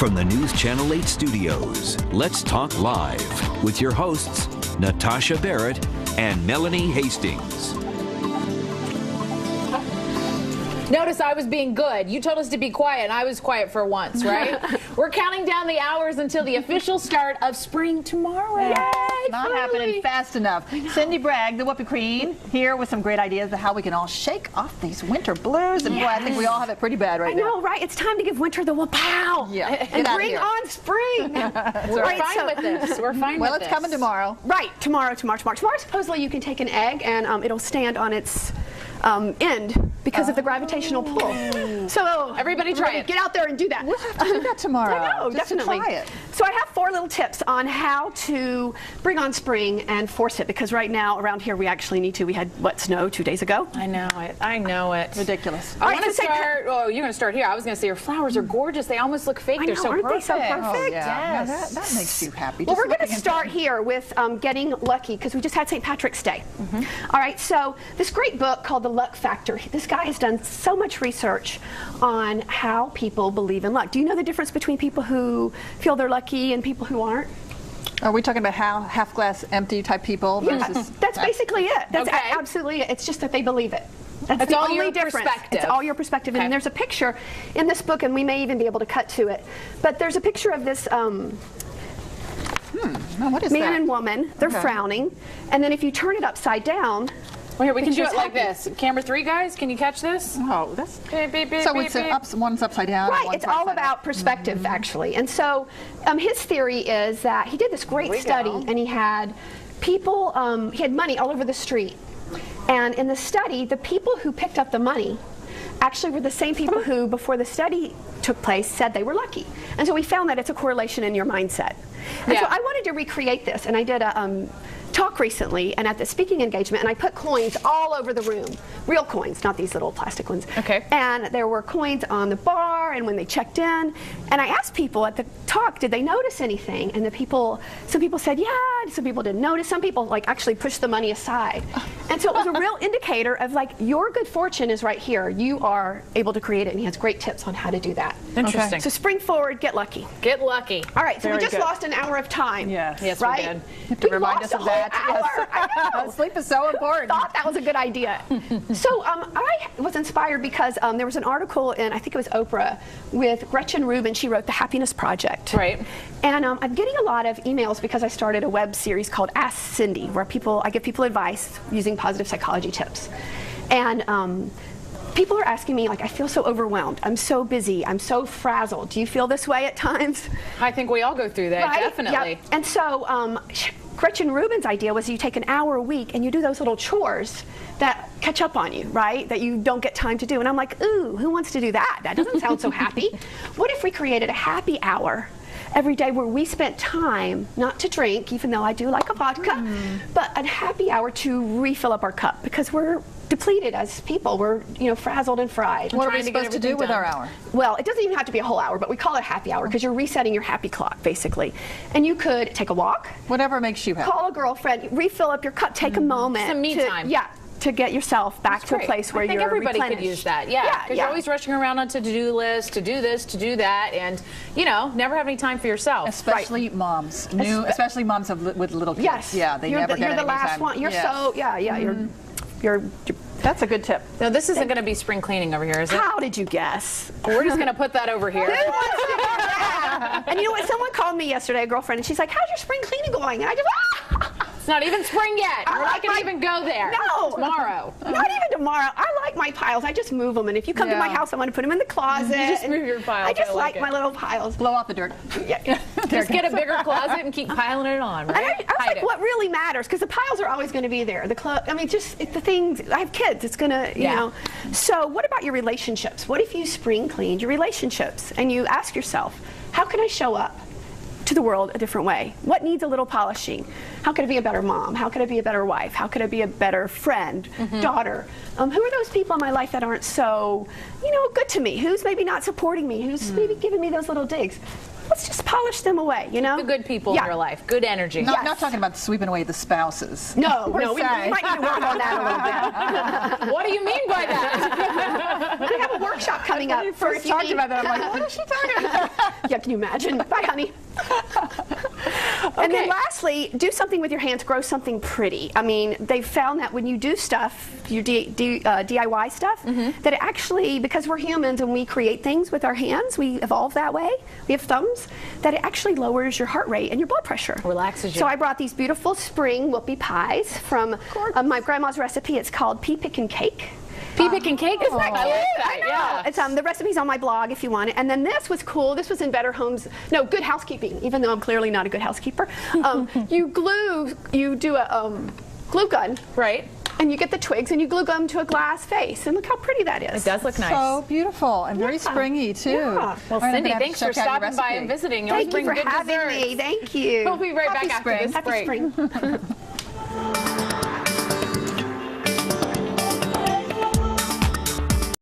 From the News Channel 8 studios, let's talk live with your hosts, Natasha Barrett and Melanie Hastings. Notice I was being good. You told us to be quiet, and I was quiet for once, right? We're counting down the hours until the official start of spring tomorrow. Yay, Not finally. happening fast enough. Cyndy Bragg, the Whoopie Queen, here with some great ideas of how we can all shake off these winter blues. And boy, I think we all have it pretty bad right now. I know, right? It's time to give winter the wow. Yeah. And bring on spring. We're fine with this. We're fine Well, with it's this. coming tomorrow. Right, tomorrow. Tomorrow, supposedly you can take an egg and it'll stand on its end because of the gravitational pull. So Everybody try it. Get out there and do that. We'll have to do that tomorrow. I know, just definitely. To try it. So I have 4 little tips on how to bring on spring and force it, because right now around here we actually need to. We had, snow 2 days ago? I know it. I know it. Ridiculous. I All want right, to so start. Oh, you're going to start here. I was going to say your flowers are gorgeous. They almost look fake. I They're know, so aren't they perfect. so perfect? Oh, yeah. Yes. Now that makes you happy. Well, just we're going to looking at start that. here with getting lucky, because we just had St. Patrick's Day. All right, so this great book called The Luck Factor. This guy has done so much research on how people believe in luck. Do you know the difference between people who feel they're lucky and people who aren't? Are we talking about half glass empty type people versus? That's basically it. That's Okay. absolutely it. It's just that they believe it. That's It's the all only your difference. perspective. It's all your perspective. Okay. And there's a picture in this book, and we may even be able to cut to it. But there's a picture of this No, what is man that? and woman. They're Okay. frowning. And then if you turn it upside down, Well, here, we can do Picture's it like happy. this. Camera 3, guys, can you catch this? Oh, that's. Beep, beep, beep, So beep, it's beep. one's upside down. and right, one's it's all upside about up. perspective, actually. And so his theory is that he did this Here we great study, go. and he had people, he had money all over the street. And in the study, the people who picked up the money actually were the same people who, before the study took place, said they were lucky. And so we found that it's a correlation in your mindset. And so Yeah. I wanted to recreate this, and I did a talk recently, and at the speaking engagement, and I put coins all over the room. Real coins, not these little plastic ones. Okay. And there were coins on the bar and when they checked in. And I asked people at the talk, did they notice anything? And some people said, yeah, some people didn't notice. Some people actually pushed the money aside. And so it was a real indicator of your good fortune is right here. You are able to create it, and he has great tips on how to do that. Interesting. So spring forward, get lucky. Get lucky. All right, so Very we just good. lost an hour of time. Yes. Yes, we right? did. You have to We remind lost us of a that. whole hour. I know. Sleep is so important. Thought that was a good idea. So I was inspired because there was an article in, I think it was Oprah, with Gretchen Rubin. She wrote The Happiness Project. Right. And I'm getting a lot of emails because I started a web series called Ask Cyndy, where I give people advice using positive psychology tips. And people are asking me, I feel so overwhelmed. I'm so busy. I'm so frazzled. Do you feel this way at times? I think we all go through that, Right? definitely. Yep. And so Gretchen Rubin's idea was you take an hour a week and you do those little chores that catch up on you, right? That you don't get time to do. And I'm like, ooh, who wants to do that? That doesn't sound so happy. What if we created a happy hour every day where we spent time not to drink, even though I do like a vodka, but a happy hour to refill up our cup, because we're depleted as people. We're frazzled and fried. What are we trying to get supposed to do everything with our done. hour? Well, it doesn't even have to be a whole hour, but we call it a happy hour because you're resetting your happy clock, basically. And you could take a walk, Whatever makes you happy. call a girlfriend, refill up your cup, take a moment. Some me time. Yeah, to get yourself back to a Great. place where I think you're everybody could replenished. use that. Yeah, because you're always rushing around on to-do lists, to do this, to do that, and never have any time for yourself. Especially moms. Especially moms with little kids. Yes. Yeah, they never get You're the any last time. one. You're Yes. so, you're That's a good tip. No, this isn't going to be spring cleaning over here, is it? how did you guess? We're just going to put that over here. Who wants to do that? And you know what? Someone called me yesterday, a girlfriend, and she's like, how's your spring cleaning going? And I just, It's not even spring yet. I We're like not going my- to even go there. No. Tomorrow. Not even tomorrow. I like my piles. I just move them. And if you come to my Yeah. house, I'm going to put them in the closet. You just move your piles. I just I like like it. my little piles. Blow off the dirt. Yeah. Just get a bigger closet and keep piling it on, And right? I was Hide like, it. what really matters? Because the piles are always going to be there. The things. I have kids. It's going to, Yeah. So what about your relationships? What if you spring cleaned your relationships and you ask yourself, how can I show up to the world a different way? What needs a little polishing? How could I be a better mom? How could I be a better wife? How could I be a better friend, daughter? Who are those people in my life that aren't so, good to me? Who's maybe not supporting me? Who's maybe giving me those little digs? Let's just polish them away, The good people in your life. Good energy. Not talking about sweeping away the spouses. No, Per we se. might need to work on that a little bit. What do you mean by that? We have a workshop coming up When you for first if you talked need. about that, I'm like, what is she talking about? Yeah, can you imagine? Bye, honey. And then lastly, do something with your hands, grow something pretty. I mean, they've found that when you do stuff, you DIY stuff, that it actually, because we're humans and we create things with our hands, we evolve that way, we have thumbs, that it actually lowers your heart rate and your blood pressure. Relaxes you. So I brought these beautiful spring whoopie pies from my grandma's recipe. It's called pea pickin' cake. Pea pickin' cake? Isn't that cute? I know. Yeah. It's, the recipe's on my blog if you want it. And then this was cool. This was in Better Homes. No, Good Housekeeping, even though I'm clearly not a good housekeeper. You do a glue gun. Right. And you get the twigs and you glue them to a glass vase. And look how pretty that is. It does look nice. So beautiful and very springy, too. Yeah. Well, Cyndy, thanks for stopping by and visiting. Thank you for having me. Thank you. We'll be right back Happy after this break. Happy spring.